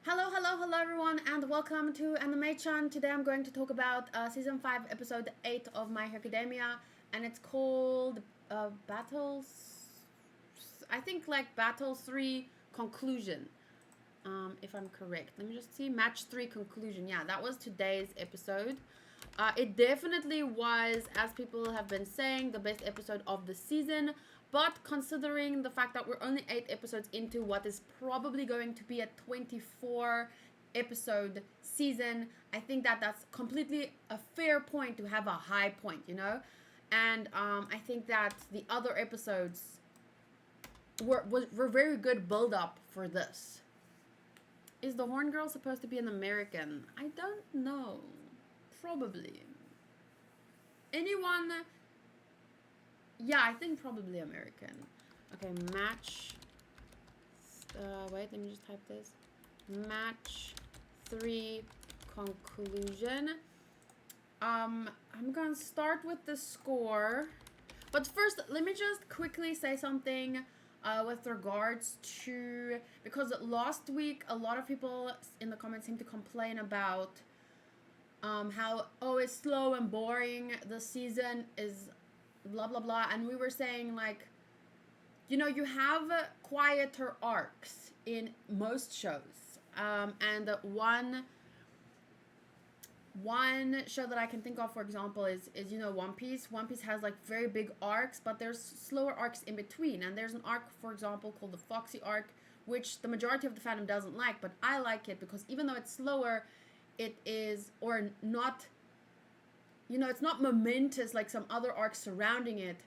Hello everyone, and welcome to Animation. Today I'm going to talk about Season 5, Episode 8 of My Hero Academia, and it's called Battles... I think like Battle 3 Conclusion, if I'm correct. Let me just see. Match 3 Conclusion. Yeah, that was today's episode. It definitely was, as people have been saying, the best episode of the season. But considering the fact that we're only 8 episodes into what is probably going to be a 24 episode season, I think that that's completely a fair point to have a high point, you know? And I think that the other episodes were very good build up for this. Is the Horn Girl supposed to be an American? I don't know. Probably. Anyone? Yeah, I think probably American. Okay, match. Wait, let me just type this. Match 3 conclusion. I'm gonna start with the score. But first, let me just quickly say something with regards to... Because last week, a lot of people in the comments seemed to complain about how, oh, it's slow and boring. The season is... blah blah blah, and we were saying, like, you know, you have quieter arcs in most shows, and one show that I can think of, for example, is you know, One Piece has like very big arcs, but there's slower arcs in between. And there's an arc, for example, called the Foxy arc, which the majority of the fandom doesn't like, but I like it because even though it's slower, it is, or not, you know, it's not momentous like some other arcs surrounding it,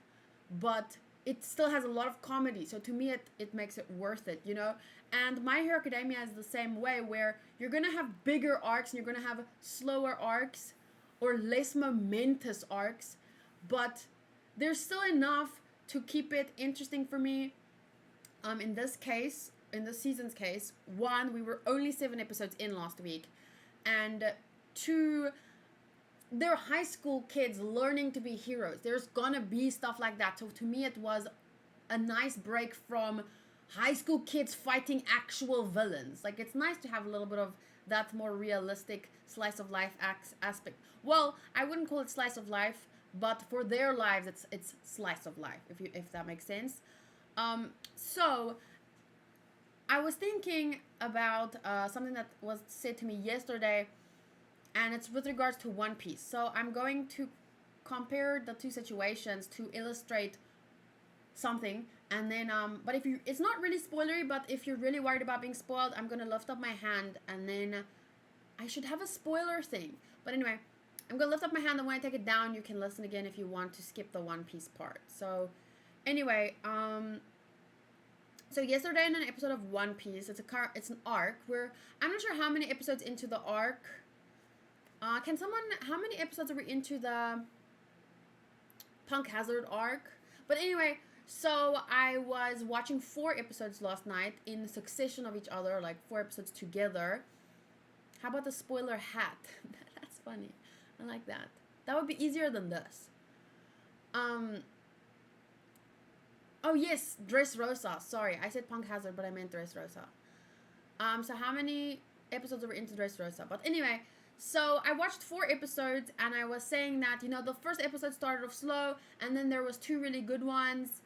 but it still has a lot of comedy. So to me, it makes it worth it, you know? And My Hero Academia is the same way, where you're going to have bigger arcs and you're going to have slower arcs or less momentous arcs, but there's still enough to keep it interesting for me. In this case, in this season's case, 1, we were only 7 episodes in last week, and 2, they're high school kids learning to be heroes. There's gonna be stuff like that. So to me, it was a nice break from high school kids fighting actual villains. Like, it's nice to have a little bit of that more realistic slice of life aspect. Well, I wouldn't call it slice of life, but for their lives, it's slice of life, if that makes sense. So I was thinking about something that was said to me yesterday, and it's with regards to One Piece. So I'm going to compare the two situations to illustrate something, and then but if you, it's not really spoilery, but if you're really worried about being spoiled, I'm gonna lift up my hand, and then I should have a spoiler thing. But anyway, I'm gonna lift up my hand, and when I take it down, you can listen again if you want to skip the One Piece part. So anyway, so yesterday in an episode of One Piece, it's an arc where I'm not sure how many episodes into the arc. How many episodes are we into the Punk Hazard arc? But anyway, so I was watching 4 episodes last night in succession of each other, like 4 episodes together. How about the spoiler hat? That's funny. I like that. That would be easier than this. Oh yes, Dressrosa. Sorry, I said Punk Hazard, but I meant Dressrosa. So how many episodes are we into Dressrosa? But anyway, so I watched 4 episodes, and I was saying that, you know, the first episode started off slow, and then there was 2 really good ones,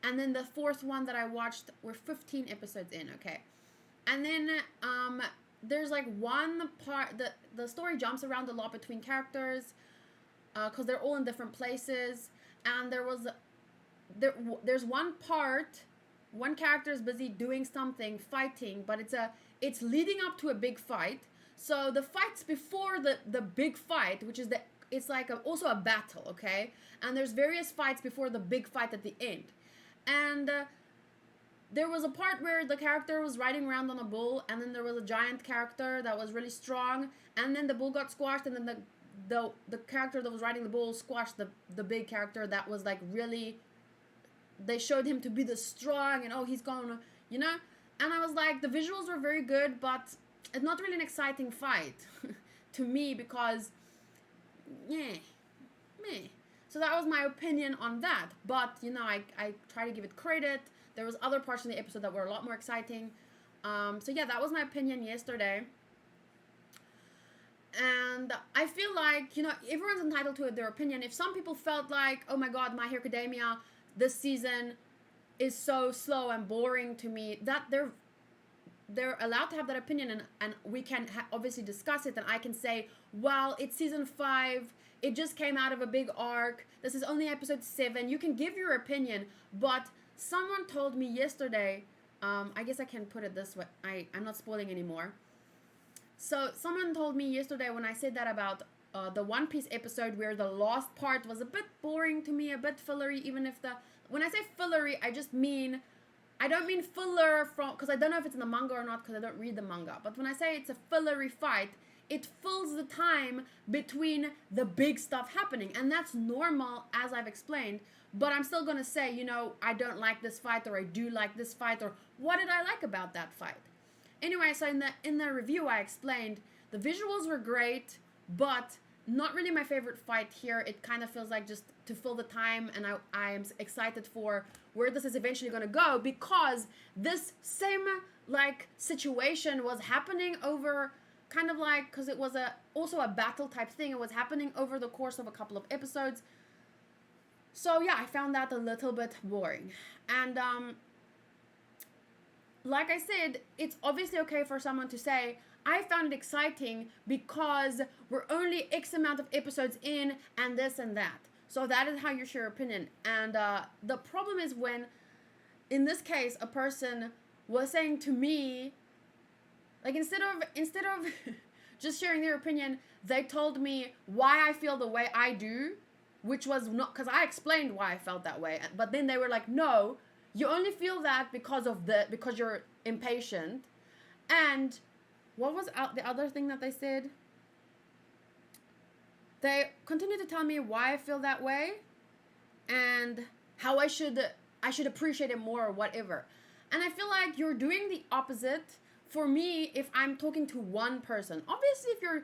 and then the 4th one that I watched, we're 15 episodes in, okay? And then there's like one part, the story jumps around a lot between characters, because they're all in different places, and there's one part, one character is busy doing something, fighting, but it's leading up to a big fight. So the fights before the big fight, which is it's like also a battle, okay? And there's various fights before the big fight at the end. And there was a part where the character was riding around on a bull, and then there was a giant character that was really strong, and then the bull got squashed, and then the character that was riding the bull squashed the big character that was like really... They showed him to be the strong, and oh, he's gonna, you know? And I was like, the visuals were very good, but it's not really an exciting fight to me, because meh. So that was my opinion on that. But, you know, I try to give it credit. There was other parts in the episode that were a lot more exciting. So yeah, that was my opinion yesterday. And I feel like, everyone's entitled to their opinion. If some people felt like, oh my god, My Hero Academia this season is so slow and boring to me, that they're allowed to have that opinion, and we can obviously discuss it, and I can say, well, it's season 5, it just came out of a big arc, this is only episode 7, you can give your opinion. But someone told me yesterday, I guess I can put it this way, I'm not spoiling anymore. So someone told me yesterday when I said that about the One Piece episode, where the last part was a bit boring to me, a bit fillery, even if when I say fillery, I don't mean filler because I don't know if it's in the manga or not, because I don't read the manga. But when I say it's a fillery fight, it fills the time between the big stuff happening. And that's normal, as I've explained. But I'm still going to say, I don't like this fight, or I do like this fight, or what did I like about that fight? Anyway, so in the review, I explained the visuals were great, but not really my favorite fight here. It kind of feels like just to fill the time, and I am excited for where this is eventually going to go, because this same situation was happening over kind of because it was also a battle type thing. It was happening over the course of a couple of episodes. So yeah, I found that a little bit boring. And like I said, it's obviously okay for someone to say, I found it exciting because we're only X amount of episodes in, and this and that. So that is how you share your opinion. And the problem is when, in this case, a person was saying to me, instead of just sharing their opinion, they told me why I feel the way I do, which was not, because I explained why I felt that way. But then they were like, no, you only feel that because you're impatient. And what was the other thing that they said? They continue to tell me why I feel that way, and how I should appreciate it more, or whatever. And I feel like you're doing the opposite. For me, if I'm talking to one person, obviously if you're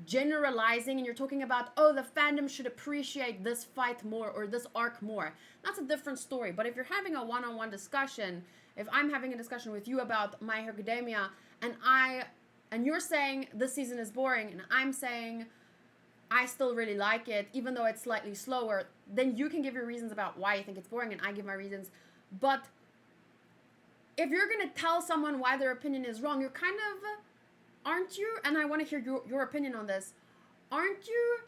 generalizing and you're talking about, oh, the fandom should appreciate this fight more or this arc more, that's a different story. But if you're having a one-on-one discussion, if I'm having a discussion with you about My Hero Academia, and you're saying this season is boring, and I'm saying I still really like it, even though it's slightly slower, then you can give your reasons about why you think it's boring, and I give my reasons. But if you're going to tell someone why their opinion is wrong, you're kind of, aren't you, and I want to hear your opinion on this, aren't you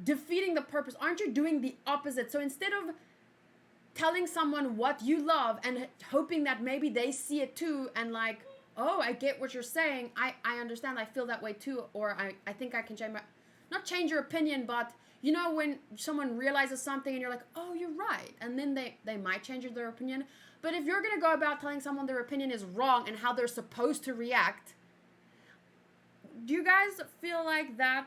defeating the purpose? Aren't you doing the opposite? So instead of telling someone what you love and hoping that maybe they see it too, and oh, I get what you're saying, I understand, I feel that way too, or I think I can not change your opinion, but when someone realizes something and you're like, oh, you're right, and then they might change their opinion. But if you're going to go about telling someone their opinion is wrong and how they're supposed to react, do you guys feel like that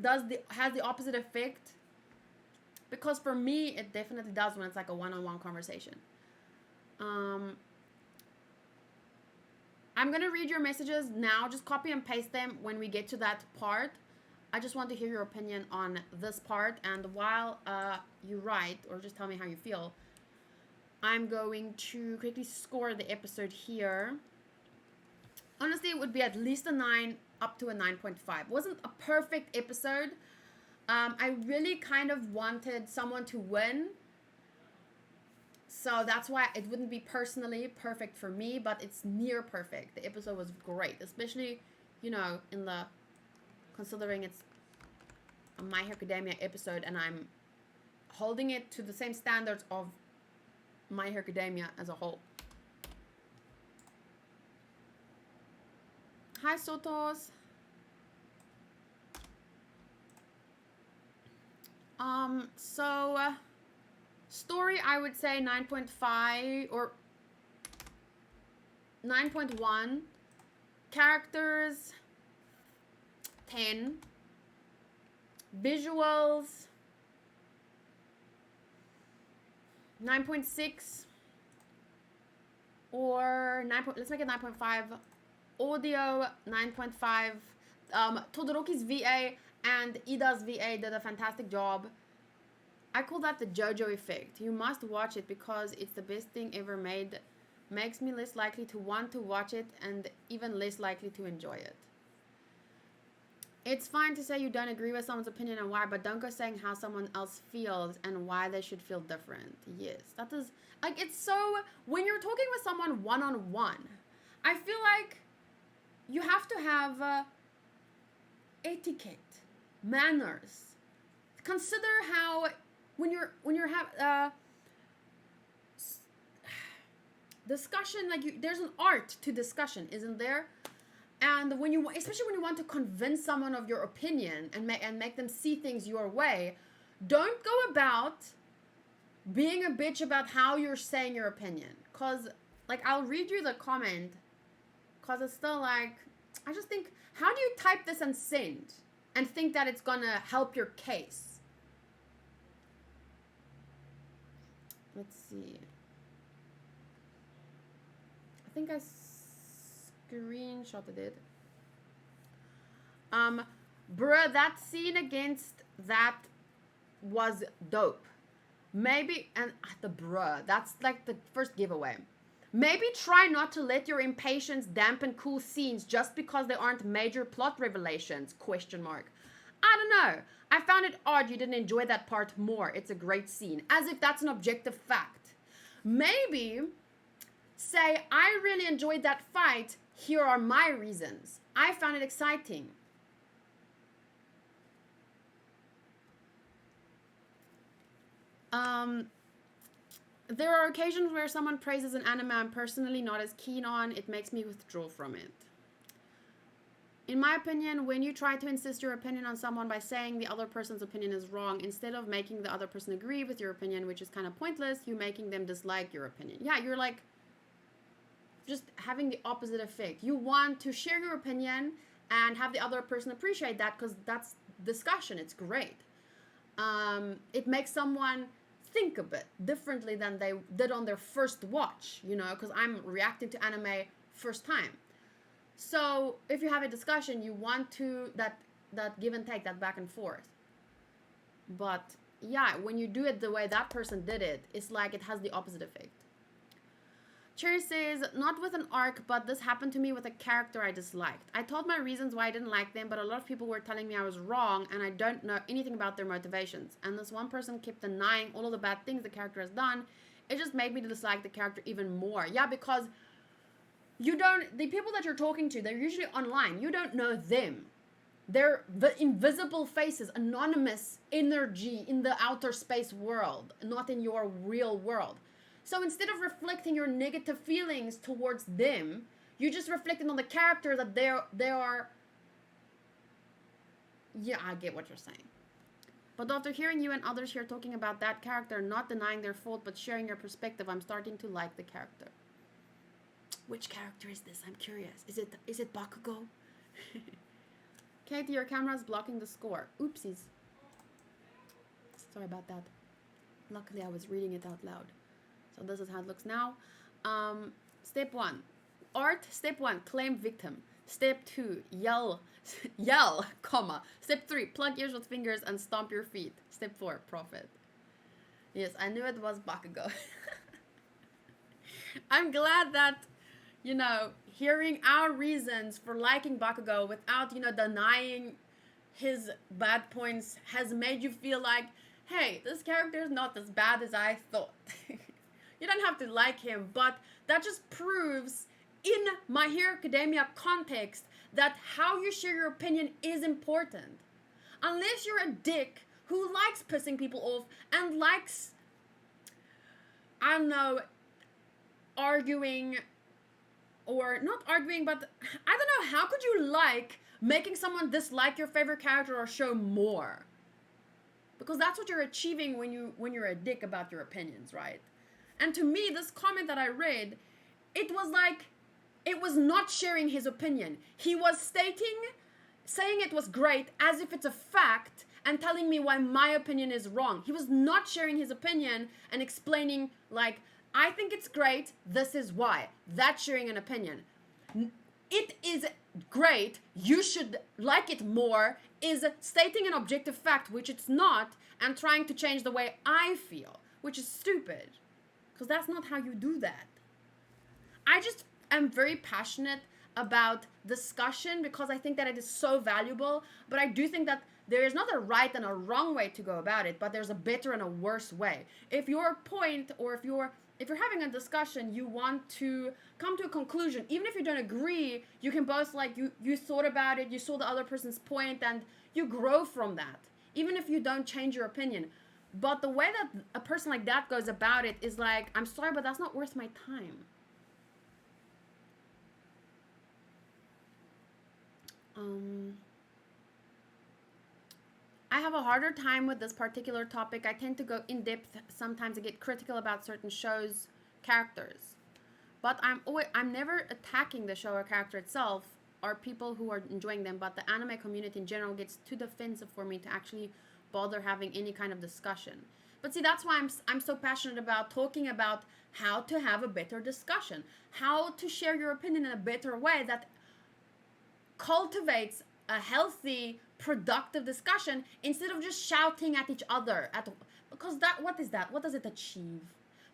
has the opposite effect? Because for me, it definitely does when it's a one-on-one conversation. I'm going to read your messages now. Just copy and paste them when we get to that part. I just want to hear your opinion on this part. And while you write, or just tell me how you feel, I'm going to quickly score the episode here. Honestly, it would be at least a 9 up to a 9.5. It wasn't a perfect episode. I really kind of wanted someone to win. So that's why it wouldn't be personally perfect for me, but it's near perfect. The episode was great, especially, considering it's a My Hero Academia episode, and I'm holding it to the same standards of My Hero Academia as a whole. Hi, Sotos. Story, I would say 9.5 or 9.1. Characters, 10. Visuals, 9.6 or 9. Let's make it 9.5. Audio, 9.5. Todoroki's VA and Ida's VA did a fantastic job. I call that the JoJo effect. You must watch it because it's the best thing ever made makes me less likely to want to watch it and even less likely to enjoy it. It's fine to say you don't agree with someone's opinion and why, but don't go saying how someone else feels and why they should feel different. Yes, that is, like, it's so, when you're talking with someone one-on-one, I feel like you have to have etiquette, manners. Consider how, when you're discussion, like, there's an art to discussion, isn't there? And when you, especially when you want to convince someone of your opinion and make them see things your way, don't go about being a bitch about how you're saying your opinion. Cause, like, I'll read you the comment, cause it's still like, I just think, how do you type this and send and think that it's gonna help your case? Let's see. I think I screenshotted it. Bruh, that scene against that was dope. Maybe, and the bruh, that's like the first giveaway. Maybe try not to let your impatience dampen cool scenes just because they aren't major plot revelations, ? I don't know. I found it odd you didn't enjoy that part more. It's a great scene. As if that's an objective fact. Maybe say, I really enjoyed that fight. Here are my reasons. I found it exciting. There are occasions where someone praises an anime I'm personally not as keen on. It makes me withdraw from it. In my opinion, when you try to insist your opinion on someone by saying the other person's opinion is wrong, instead of making the other person agree with your opinion, which is kind of pointless, you're making them dislike your opinion. Yeah, you're like just having the opposite effect. You want to share your opinion and have the other person appreciate that because that's discussion. It's great. It makes someone think a bit differently than they did on their first watch, you know, because I'm reacting to anime first time. So if you have a discussion, you want to that give and take, that back and forth. But yeah, when you do it the way that person did it, it's like it has the opposite effect. Cherry says, not with an arc, but this happened to me with a character I disliked. I told my reasons why I didn't like them, but a lot of people were telling me I was wrong and I don't know anything about their motivations. And this one person kept denying all of the bad things the character has done. It just made me dislike the character even more. Yeah, because the people that you're talking to, they're usually online. You don't know them. They're the invisible faces, anonymous energy in the outer space world, not in your real world. So instead of reflecting your negative feelings towards them, you just reflecting on the character that they are. Yeah, I get what you're saying. But after hearing you and others here talking about that character, not denying their fault, but sharing your perspective, I'm starting to like the character. Which character is this? I'm curious. Is it Bakugo? Katie, your camera is blocking the score. Oopsies. Sorry about that. Luckily, I was reading it out loud. So this is how it looks now. Step 1. Art. Step 1. Claim victim. Step 2. Yell. Yell, comma. Step 3. Plug ears with fingers and stomp your feet. Step 4. Profit. Yes, I knew it was Bakugo. I'm glad that, you know, hearing our reasons for liking Bakugo without, you know, denying his bad points has made you feel like, hey, this character is not as bad as I thought. You don't have to like him, but that just proves in My Hero Academia context that how you share your opinion is important. Unless you're a dick who likes pissing people off and likes, I don't know, arguing, or not arguing, but I don't know, how could you like making someone dislike your favorite character or show more? Because that's what you're achieving when you're a dick about your opinions, right? And to me, this comment that I read, it was like, it was not sharing his opinion. He was saying it was great as if it's a fact and telling me why my opinion is wrong. He was not sharing his opinion and explaining, like, I think it's great, this is why. That's sharing an opinion. It is great, you should like it more, is stating an objective fact, which it's not, and trying to change the way I feel, which is stupid. Because that's not how you do that. I just am very passionate about discussion because I think that it is so valuable. But I do think that there is not a right and a wrong way to go about it, but there's a better and a worse way. If your point, or if you're having a discussion, you want to come to a conclusion, even if you don't agree, you can both, like, you thought about it, you saw the other person's point, and you grow from that, even if you don't change your opinion. But the way that a person like that goes about it is like, I'm sorry, but that's not worth my time. I have a harder time with this particular topic. I tend to go in depth. Sometimes I get critical about certain shows' characters. But I'm never attacking the show or character itself or people who are enjoying them, but the anime community in general gets too defensive for me to actually bother having any kind of discussion. But see, that's why I'm so passionate about talking about how to have a better discussion, how to share your opinion in a better way that cultivates a healthy, productive discussion instead of just shouting at each other. Because what is that? What does it achieve?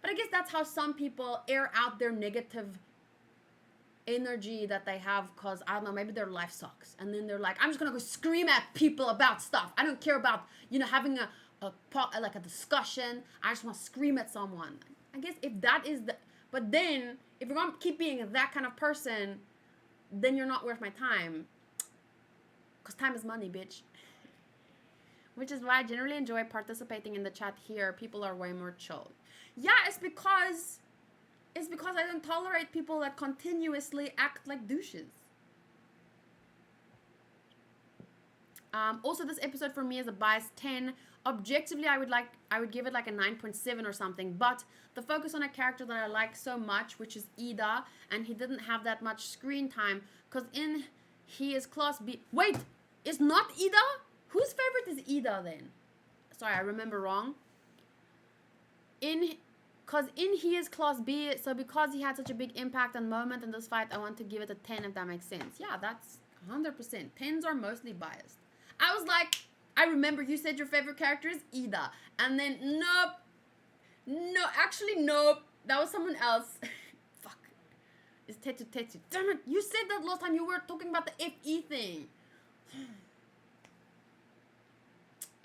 But I guess that's how some people air out their negative energy that they have, because, I don't know, maybe their life sucks. And then they're like, I'm just going to go scream at people about stuff. I don't care about, having a discussion. I just want to scream at someone. I guess if that is but then, if you're going to keep being that kind of person, then you're not worth my time. Because time is money, bitch. Which is why I generally enjoy participating in the chat here. People are way more chill. Yeah, it's because I don't tolerate people that continuously act like douches. Also, this episode for me is a bias 10. Objectively, I would give it like a 9.7 or something. But the focus on a character that I like so much, which is Ida, and he didn't have that much screen time, because he is class B. Wait, it's not Ida? Whose favorite is Ida then? Sorry, I remember wrong. Because he is class B, so because he had such a big impact and moment in this fight, I want to give it a 10, if that makes sense. Yeah, that's 100%. 10s are mostly biased. I was like, I remember you said your favorite character is Ida. And then, nope. No, actually, nope. That was someone else. Fuck. It's Tetsu. Damn it, you said that last time you were talking about the FE thing.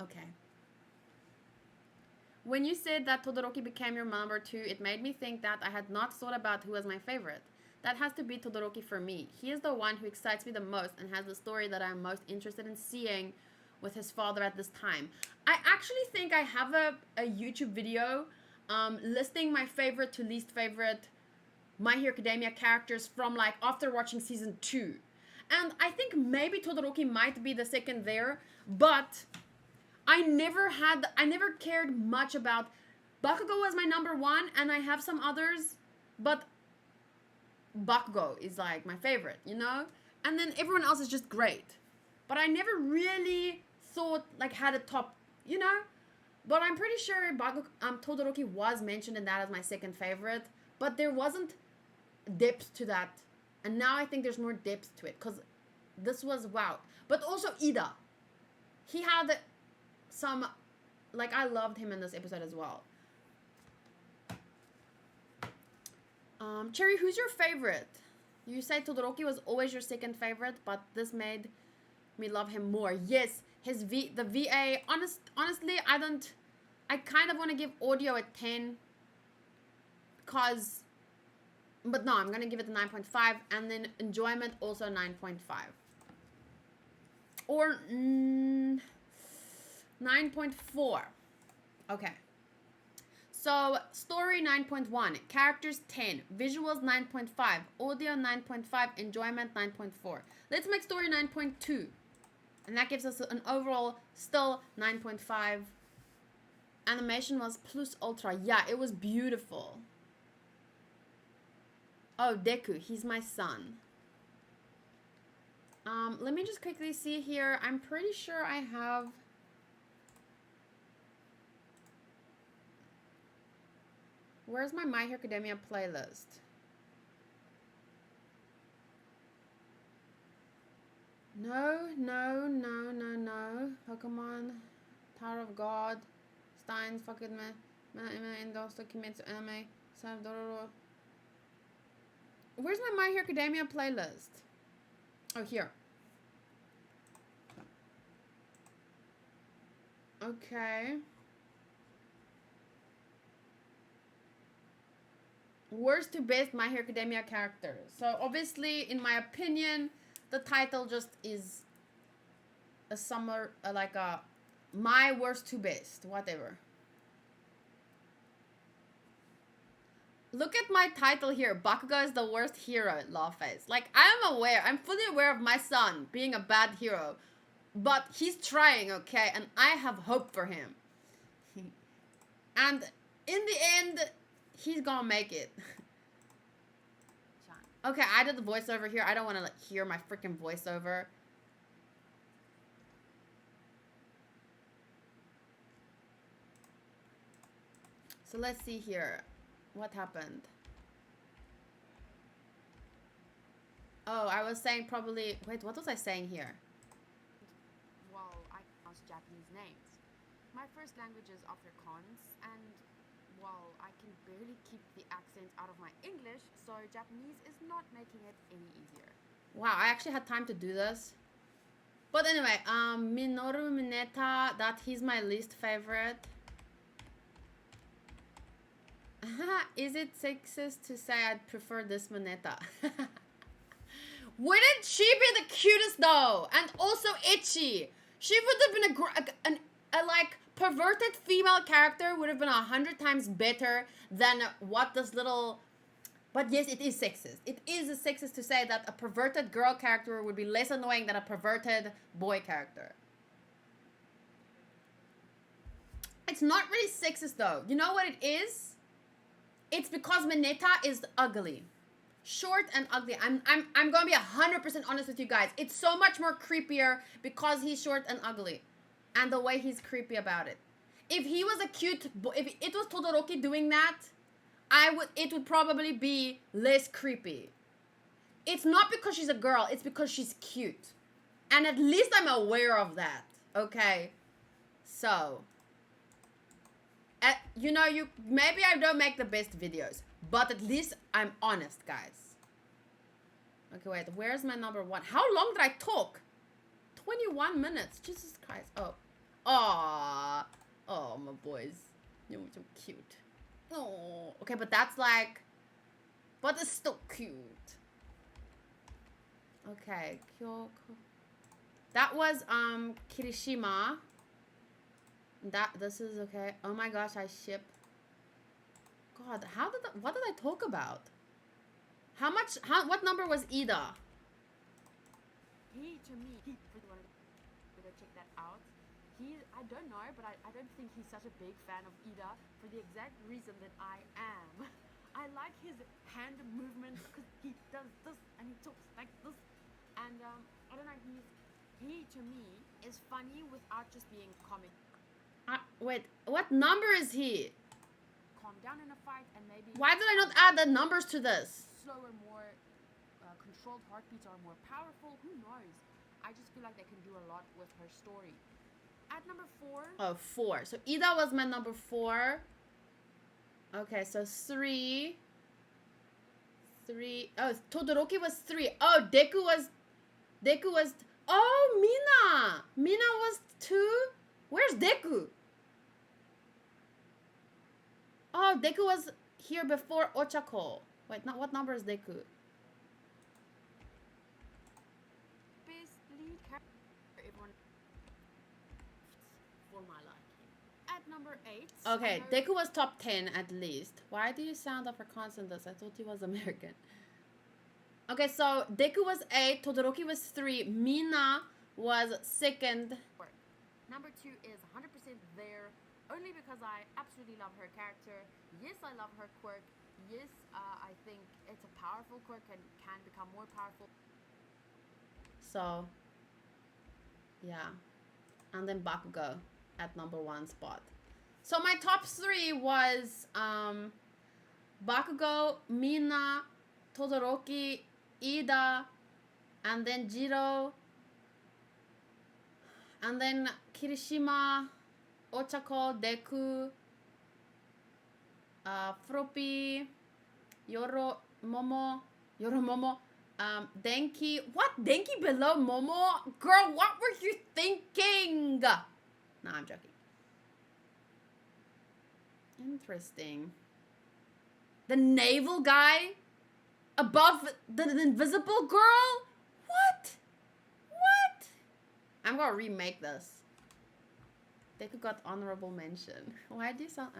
Okay. When you said that Todoroki became your number 2, it made me think that I had not thought about who was my favorite. That has to be Todoroki for me. He is the one who excites me the most and has the story that I'm most interested in seeing with his father at this time. I actually think I have a YouTube video listing my favorite to least favorite My Hero Academia characters from, like, after watching season 2. And I think maybe Todoroki might be the second there, but I never cared much about Bakugo was my number 1, and I have some others, but Bakugo is like my favorite, and then everyone else is just great. But I never really thought, like, had a top, but I'm pretty sure Todoroki was mentioned in that as my second favorite, but there wasn't depth to that, and now I think there's more depth to it, because this was wow. But also Ida, he had some, like, I loved him in this episode as well. Cherry, who's your favorite? You said Todoroki was always your second favorite, but this made me love him more. Yes, the VA, honestly, I kind of want to give audio a 10, but no, I'm going to give it a 9.5, and then enjoyment also 9.5. Or 9.4. Okay. So, story 9.1, characters 10, visuals 9.5, audio 9.5, enjoyment 9.4. Let's make story 9.2. And that gives us an overall still 9.5. Animation was plus ultra. Yeah, it was beautiful. Oh, Deku, he's my son. Let me just quickly see here. I'm pretty sure I have... Where's my My Hero Academia playlist? No. Pokemon, Tower of God, Steins, fucking me, Kimetsu Anime, Dororo. Where's my My Hero Academia playlist? Oh, here. Okay. Worst to best My Hero Academia characters. So obviously, in my opinion, the title just is a summer, like a my worst to best, whatever. Look at my title here. Bakugo is the worst hero, laugh face. Like, I'm fully aware of my son being a bad hero. But he's trying, okay? And I have hope for him. And in the end, he's gonna make it. Okay, I did the voiceover here. I don't want to like, hear my freaking voiceover. So let's see here. What happened? Oh, I was saying probably... Wait, what was I saying here? Well, I pronounce Japanese names. My first language is Afrikaans, and, well, I can barely keep the accent out of my English, so Japanese is not making it any easier. Wow, I actually had time to do this. But anyway, Minoru Mineta, that he's my least favorite. Is it sexist to say I'd prefer this Mineta? Wouldn't she be the cutest though? And also itchy. She would have been a like perverted female character would have been 100 times better than what this little... But yes, it is sexist. It is sexist to say that a perverted girl character would be less annoying than a perverted boy character. It's not really sexist though. You know what it is? It's because Mineta is ugly. Short and ugly. I'm gonna be 100% honest with you guys. It's so much more creepier because he's short and ugly. And the way he's creepy about it. If he was a cute boy, if it was Todoroki doing that, it would probably be less creepy. It's not because she's a girl, it's because she's cute. And at least I'm aware of that. Okay? So, you know, maybe I don't make the best videos, but at least I'm honest, guys. Okay, wait, where's my number one? How long did I talk? 21 minutes. Jesus Christ. Oh. Aww. Oh, my boys. You're so cute. Oh. Okay, but that's like... But it's still cute. Okay. Kyoko. That was, Kirishima. This is okay. Oh my gosh, I ship. God, what did I talk about? What number was Ida? He, to me, if you want to go check that out, I don't know, but I don't think he's such a big fan of Ida for the exact reason that I am. I like his hand movements because he does this and he talks like this. And, I don't know, he to me is funny without just being comic. Wait, what number is he? Calm down in a fight and maybe... Why did I not add the numbers to this? Slower, more controlled heartbeats are more powerful. Who knows? I just feel like they can do a lot with her story. At number 4... Oh, 4. So Ida was my number 4. Okay, so 3. Oh, Todoroki was 3. Oh, Deku was... Oh, Mina! Mina was 2? Where's Deku? Oh, Deku was here before Ochako. Wait, what number is Deku? Best lead character everyone for my liking. At number 8. Okay, Deku was top 10 at least. Why do you sound Afrikaans in this? I thought he was American. Okay, so Deku was 8, Todoroki was 3, Mina was 2nd. Number 2 is 100% there, only because I absolutely love her character. Yes, I love her quirk. Yes, I think it's a powerful quirk and can become more powerful. So, yeah. And then Bakugo at number 1 spot. So my top 3 was Bakugo, Mina, Todoroki, Ida, and then Jiro, and then Kirishima, Ochako, Deku, Froppy, Yoro, Momo, Yoromomo. Denki. What? Denki below Momo? Girl, what were you thinking? Nah, I'm joking. Interesting. The naval guy above the invisible girl? What? What? I'm gonna remake this. They could got honorable mention. Why do you sound...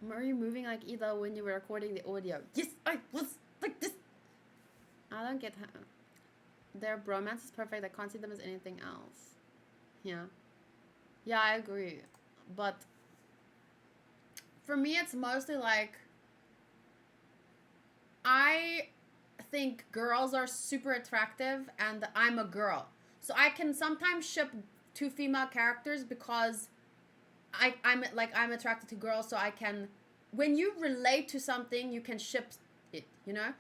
Were you moving like Ida when you were recording the audio? Yes, I was like this. I don't get how... Their bromance is perfect. I can't see them as anything else. Yeah. Yeah, I agree. But... for me, it's mostly like... I think girls are super attractive and I'm a girl. So I can sometimes ship 2 female characters because I'm attracted to girls, so I can... when you relate to something, you can ship it, you know?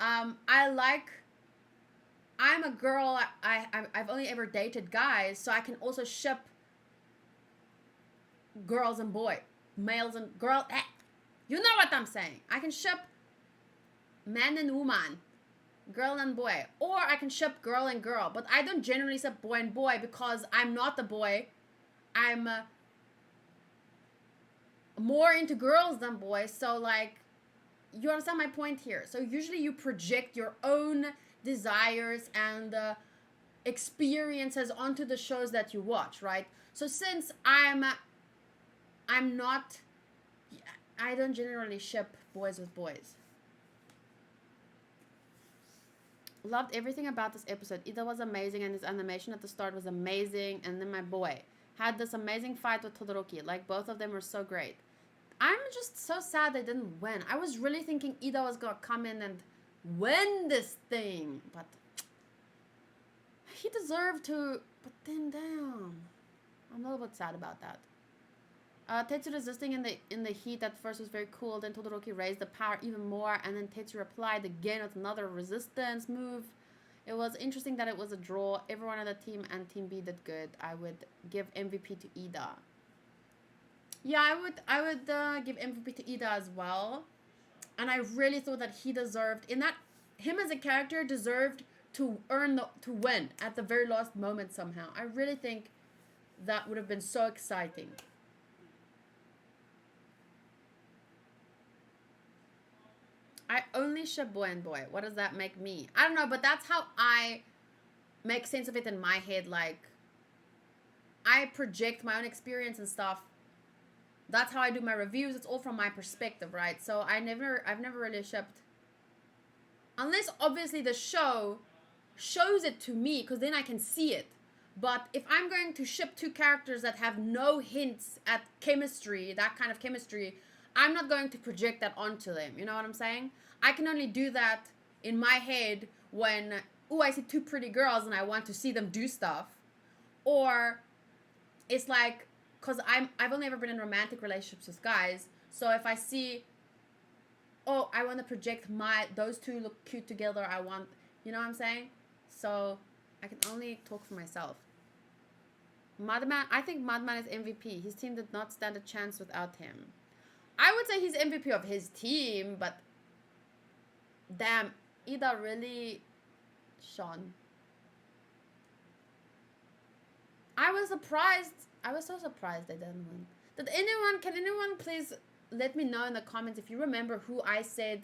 I'm a girl, I've only ever dated guys, so I can also ship girls and boys. Males and girl... you know what I'm saying. I can ship man and woman, girl and boy, or I can ship girl and girl, but I don't generally ship boy and boy because I'm not the boy. I'm more into girls than boys, so like, you understand my point here. So usually you project your own desires and experiences onto the shows that you watch, right? So since I don't generally ship boys with boys. Loved everything about this episode. Ida was amazing and his animation at the start was amazing. And then my boy had this amazing fight with Todoroki. Like, both of them were so great. I'm just so sad they didn't win. I was really thinking Ida was going to come in and win this thing. But he deserved to put them down. I'm a little bit sad about that. Tetsu resisting in the heat at first was very cool. Then Todoroki raised the power even more, and then Tetsu replied again with another resistance move. It was interesting that it was a draw. Everyone on the team and Team B did good. I would give MVP to Ida. Yeah, I would give MVP to Ida as well. And I really thought that he deserved, him as a character deserved to win at the very last moment somehow. I really think that would have been so exciting. I only ship boy and boy. What does that make me? I don't know, but that's how I make sense of it in my head. Like, I project my own experience and stuff. That's how I do my reviews. It's all from my perspective, right? So I've never really shipped, unless obviously the show shows it to me, because then I can see it. But if I'm going to ship 2 characters that have no hints at chemistry, that kind of chemistry, I'm not going to project that onto them. You know what I'm saying? I can only do that in my head when, I see 2 pretty girls and I want to see them do stuff. Or it's like, because I've only ever been in romantic relationships with guys. So if I see, I want to project those 2 look cute together. I want, you know what I'm saying? So I can only talk for myself. Madman, I think Madman is MVP. His team did not stand a chance without him. I would say he's MVP of his team, but damn, Ida really shone. I was so surprised they didn't win. Can anyone please let me know in the comments if you remember who I said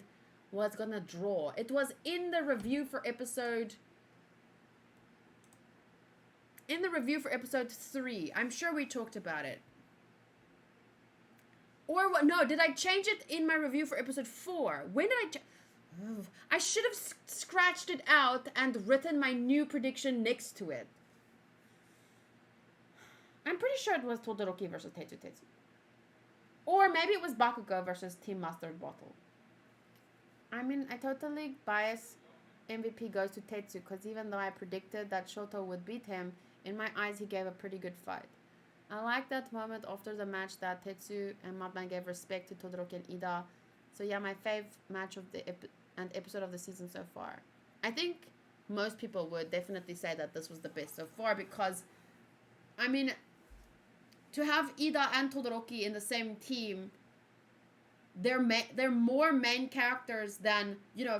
was gonna draw? It was in the review for episode 3. I'm sure we talked about it. Or what? No, did I change it in my review for episode 4? When did I should have scratched it out and written my new prediction next to it. I'm pretty sure it was Todoroki versus Tetsu. Or maybe it was Bakugo versus Team Mustard Bottle. I mean, I totally bias MVP goes to Tetsu, because even though I predicted that Shoto would beat him, in my eyes he gave a pretty good fight. I like that moment after the match that Tetsu and Madman gave respect to Todoroki and Ida. So yeah, my fave match of the episode of the season so far. I think most people would definitely say that this was the best so far, because, I mean, to have Ida and Todoroki in the same team they're more main characters than, you know,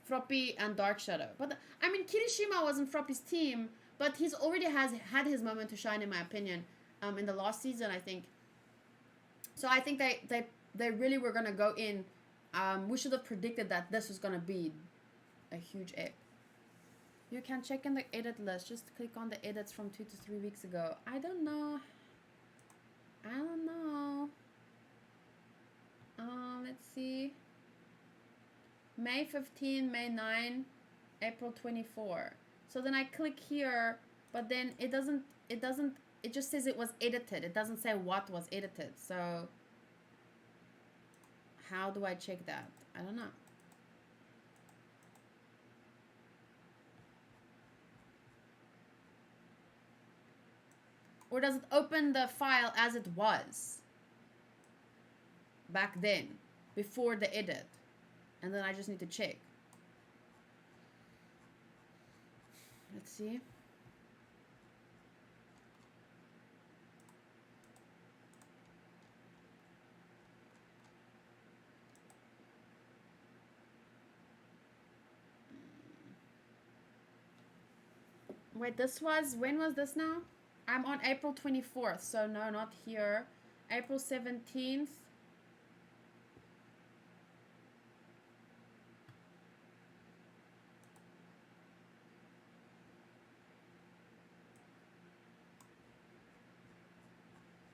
Froppy and Dark Shadow. But I mean, Kirishima wasn't Froppy's team, but he's already had his moment to shine, in my opinion, in the last season, I think. So I think they really were gonna go in. We should have predicted that this was gonna be a huge ep. You can check in the edit list. Just click on the edits from 2 to 3 weeks ago. I don't know. Let's see. May 15, May 9, April 24. So then I click here, but then it just says it was edited. It doesn't say what was edited. So how do I check that? I don't know. Or does it open the file as it was back then, before the edit? And then I just need to check. Let's see. Wait, when was this now? I'm on April 24th, so no, not here. April 17th.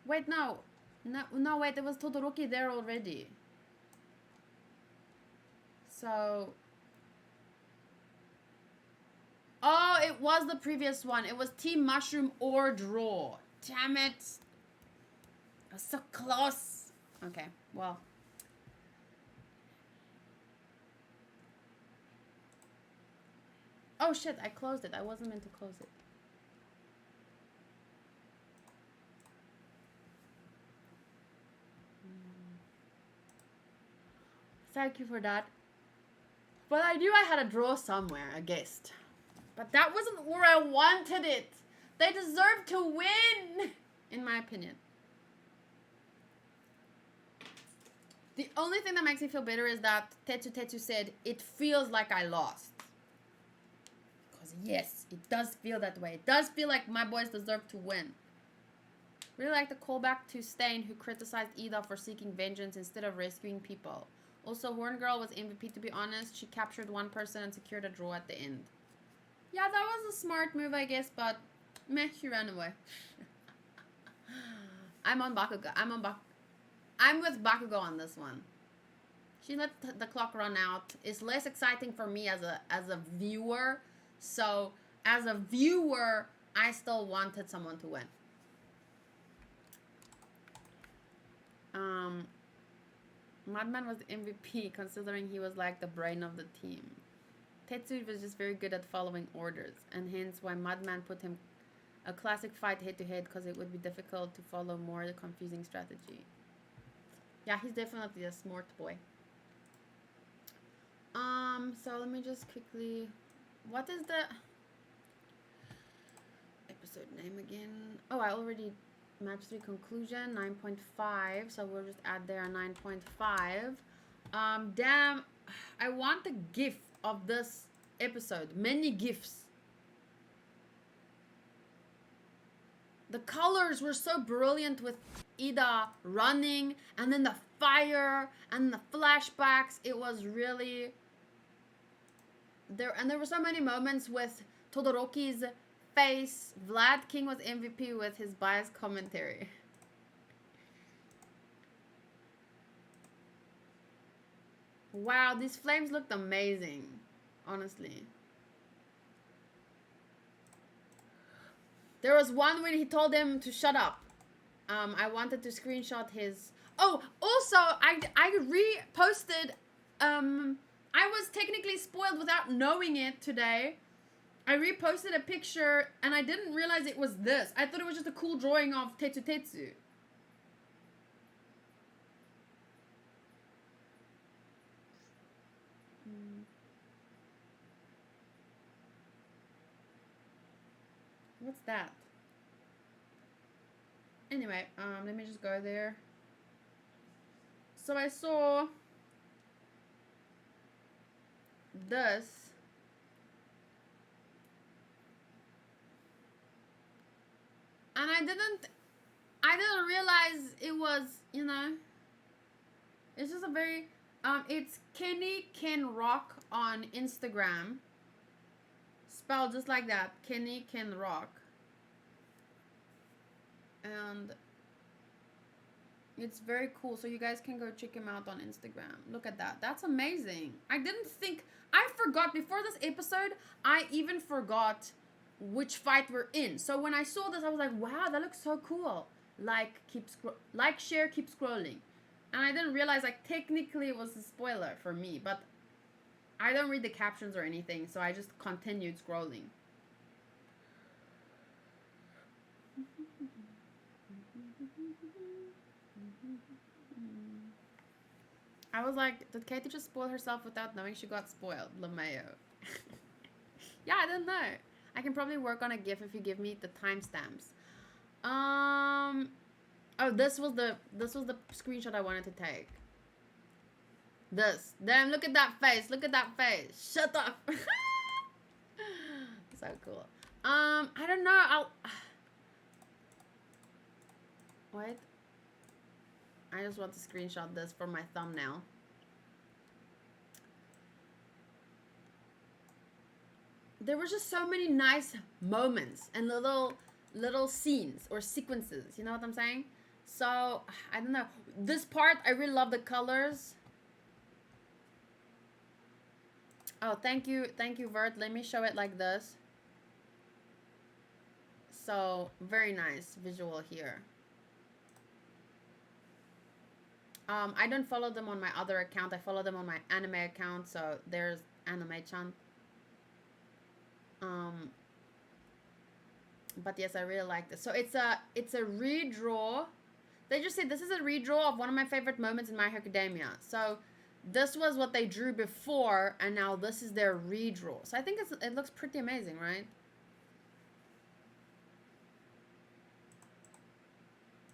Wait, no, wait, there was Todoroki there already. So... Oh, it was the previous one. It was Team Mushroom or Draw. Damn it. I was so close. Okay, well. Oh shit, I closed it. I wasn't meant to close it. Thank you for that. But I knew I had a draw somewhere, I guessed. But that wasn't where I wanted it. They deserve to win, in my opinion. The only thing that makes me feel better is that Tetsu said, it feels like I lost. Because yes, it does feel that way. It does feel like my boys deserve to win. Really like the callback to Stain, who criticized Ida for seeking vengeance instead of rescuing people. Also, Horn Girl was MVP, to be honest. She captured one person and secured a draw at the end. Yeah, that was a smart move, I guess, but meh, she ran away. I'm on Bakugo. I'm with Bakugo on this one. She let the clock run out. It's less exciting for me as a viewer. So, as a viewer, I still wanted someone to win. Madman was MVP, considering he was like the brain of the team. Tetsu was just very good at following orders, and hence why Madman put him a classic fight head-to-head, because it would be difficult to follow more confusing strategy. Yeah, he's definitely a smart boy. So let me just quickly... What is the episode name again? Oh, I already... Match 3 conclusion, 9.5. So we'll just add there a 9.5. Damn, I want the GIF of this episode. Many GIFs. The colors were so brilliant with Ida running, and then the fire, and the flashbacks. It was really... There were so many moments with Todoroki's face. Vlad King was MVP with his biased commentary. Wow, these flames looked amazing, honestly. There was one when he told him to shut up. I wanted to screenshot his... Oh, also, I reposted... I was technically spoiled without knowing it today. I reposted a picture, and I didn't realize it was this. I thought it was just a cool drawing of Tetsu. What's that? Anyway, let me just go there. So I saw this. And I didn't realize it was, you know, it's just a very, it's Kenny Can Rock on Instagram. Spelled just like that, Kenny Can Rock. And it's very cool, so you guys can go check him out on Instagram. Look at that, that's amazing. I forgot, before this episode, I even forgot which fight we're in. So when I saw this, I was like, wow, that looks so cool. Like, share, keep scrolling. And I didn't realize, like, technically it was a spoiler for me, but I don't read the captions or anything, so I just continued scrolling. I was like, did Katie just spoil herself without knowing she got spoiled? LeMayo. Yeah, I don't know. I can probably work on a GIF if you give me the timestamps. Oh, this was the screenshot I wanted to take. This. Damn, look at that face. Look at that face. Shut up. So cool. I don't know. Wait. I just want to screenshot this for my thumbnail. There were just so many nice moments and little scenes or sequences. You know what I'm saying? So, I don't know. This part, I really love the colors. Oh, thank you, Vert. Let me show it like this. So, very nice visual here. I don't follow them on my other account. I follow them on my anime account. So, there's Anime-chan. But yes, I really like this. So, it's a redraw. They just said this is a redraw of one of my favorite moments in My Hero Academia. So, this was what they drew before, and now this is their redraw. So I think it looks pretty amazing, right?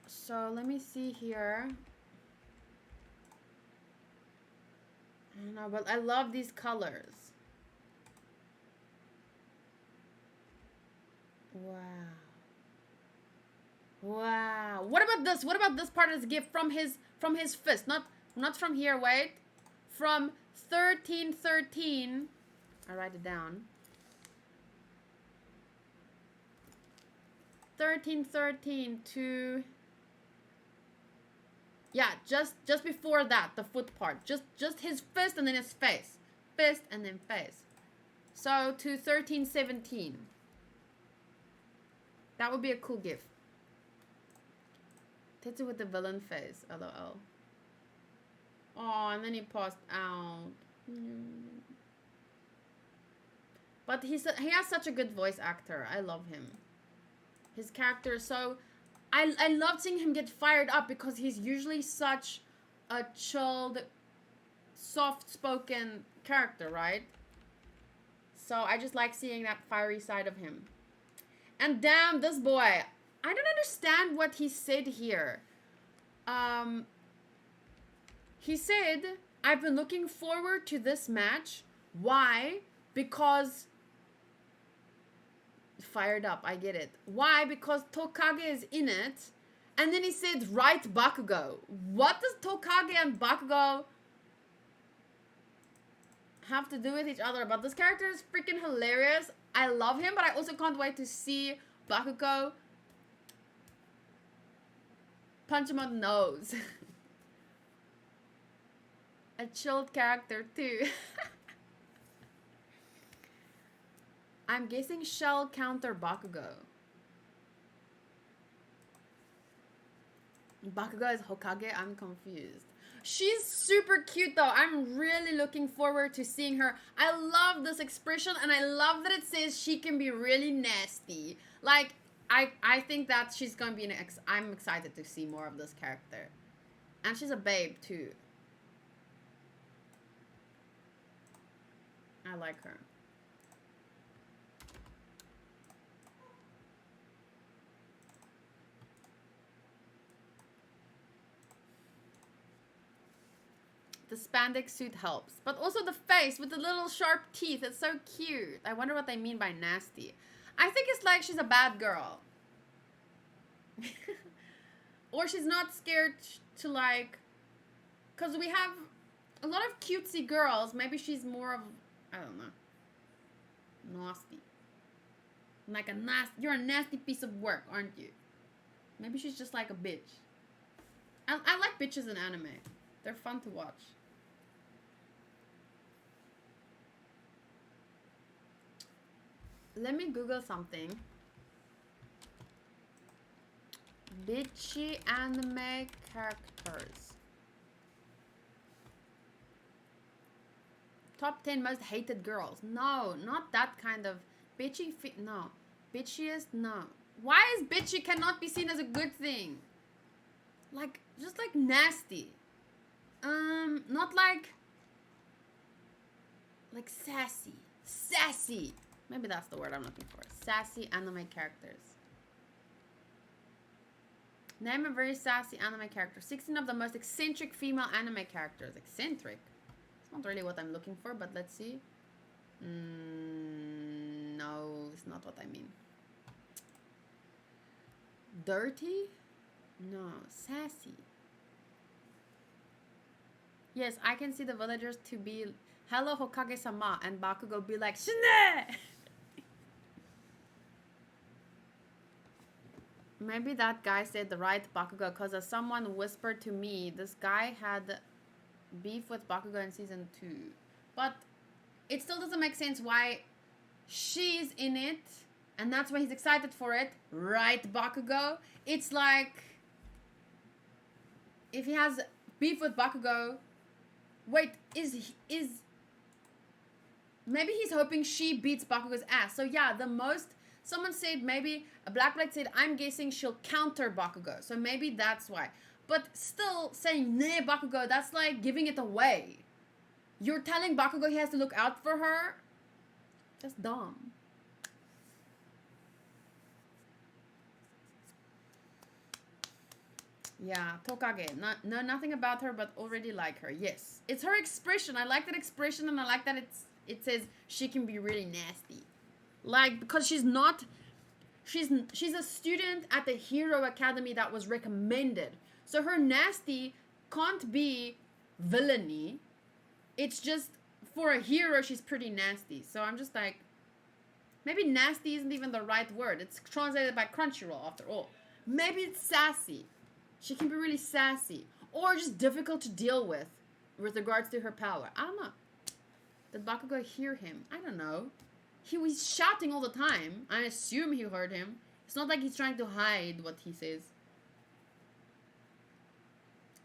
So let me see here. I don't know, but I love these colors. Wow. Wow. What about this? What about this part of the gift from his fist? Not from here, wait. From 1313. I'll write it down. 1313 to, yeah, just before that, the foot part. Just his fist and then his face. Fist and then face. So to 1317. That would be a cool gift. Tetsu with the villain face. LOL. Oh, and then he passed out. But he has such a good voice actor. I love him. His character is so... I love seeing him get fired up because he's usually such a chilled, soft-spoken character, right? So I just like seeing that fiery side of him. And damn, this boy. I don't understand what he said here. He said, I've been looking forward to this match. Why? Because... Fired up, I get it. Why? Because Tokage is in it. And then he said, right Bakugo. What does Tokage and Bakugo have to do with each other? But this character is freaking hilarious. I love him, but I also can't wait to see Bakugo punch him on the nose. A chilled character too. I'm guessing Shell counter Bakugo. Bakugo is Hokage? I'm confused. She's super cute though. I'm really looking forward to seeing her. I love this expression and I love that it says she can be really nasty. Like, I think that she's gonna be I'm excited to see more of this character. And she's a babe too. I like her. spandex suit helps. But also the face with the little sharp teeth. It's so cute. I wonder what they mean by nasty. I think it's like she's a bad girl. Or she's not scared to like... Because we have a lot of cutesy girls. Maybe she's more of... I don't know. Nasty. Like a nasty... You're a nasty piece of work, aren't you? Maybe she's just like a bitch. I like bitches in anime. They're fun to watch. Let me Google something. Bitchy anime characters. Top 10 most hated girls. No, not that kind of bitchy. No. Bitchiest? No. Why is bitchy cannot be seen as a good thing? Like, just like nasty. Not like sassy. Sassy. Maybe that's the word I'm looking for. Sassy anime characters. Name a very sassy anime character. 16 of the most eccentric female anime characters. Eccentric? It's not really what I'm looking for, but let's see. No, it's not what I mean. Dirty? No. Sassy. Yes, I can see the villagers to be hello Hokage-sama and Bakugo be like Shine! Maybe that guy said the right Bakugo because as someone whispered to me, this guy had beef with Bakugo in season 2. But it still doesn't make sense why she's in it and that's why he's excited for it. Right, Bakugo? It's like if he has beef with Bakugo, wait, is maybe he's hoping she beats Bakugo's ass. So yeah, someone said maybe a Blackblade said I'm guessing she'll counter Bakugo. So maybe that's why. But still saying nah Bakugo, that's like giving it away. You're telling Bakugo he has to look out for her? That's dumb. Yeah, Tokage. Know nothing about her, but already like her. Yes. It's her expression. I like that expression, and I like that it says she can be really nasty. Like, because she's a student at the Hero Academy that was recommended. So her nasty can't be villainy. It's just, for a hero, she's pretty nasty. So I'm just like, maybe nasty isn't even the right word. It's translated by Crunchyroll, after all. Maybe it's sassy. She can be really sassy. Or just difficult to deal with regards to her power. I don't know. Did Bakugo hear him? I don't know. He was shouting all the time. I assume he heard him. It's not like he's trying to hide what he says.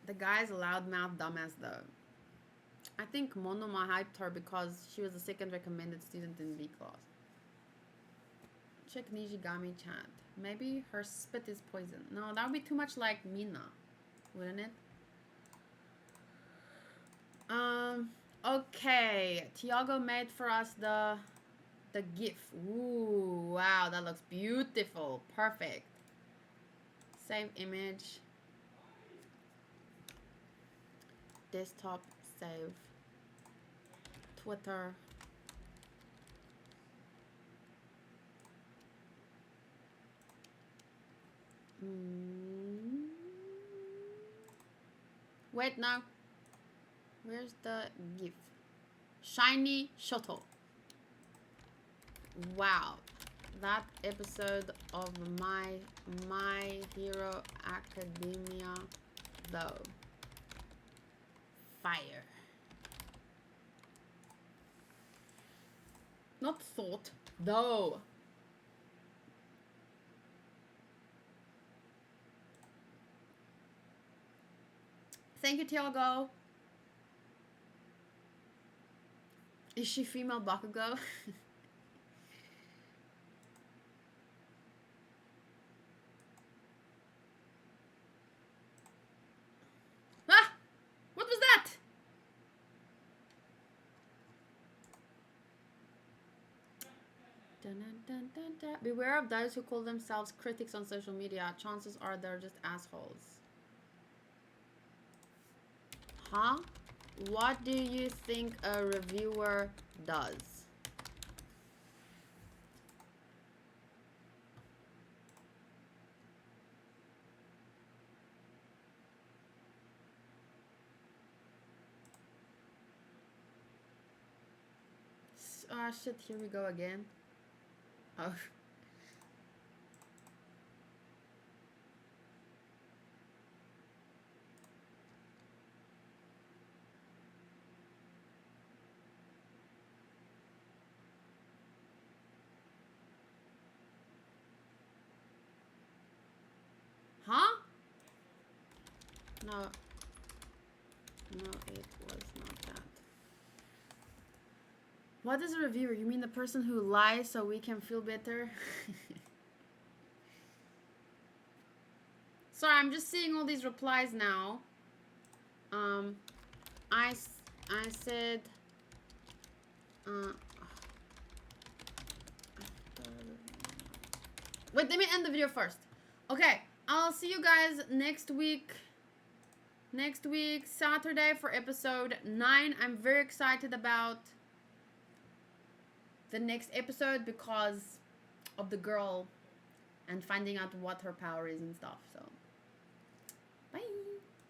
The guy's a loudmouth dumbass though. I think Monoma hyped her because she was the second recommended student in B class. Check Nijigami chat. Maybe her spit is poison. No, that would be too much like Mina, wouldn't it? Okay. Tiago made for us the GIF. Ooh, wow, that looks beautiful. Perfect. Save image. Desktop, save. Twitter. Wait, no. Where's the GIF? Shiny Shoto. Wow. That episode of My Hero Academia, though. Fire. Not thought, though. Thank you, Tiago. Is she female Bakugo? Ah! What was that? Dun, dun, dun, dun. Beware of those who call themselves critics on social media. Chances are they're just assholes. Huh? What do you think a reviewer does? Ah, shit, here we go again. Oh. Huh? No. No, it was not that. What is a reviewer? You mean the person who lies so we can feel better? Sorry, I'm just seeing all these replies now. I said, wait, let me end the video first. Okay, I'll see you guys next week. Next week, Saturday, for episode 9. I'm very excited about the next episode because of the girl and finding out what her power is and stuff. So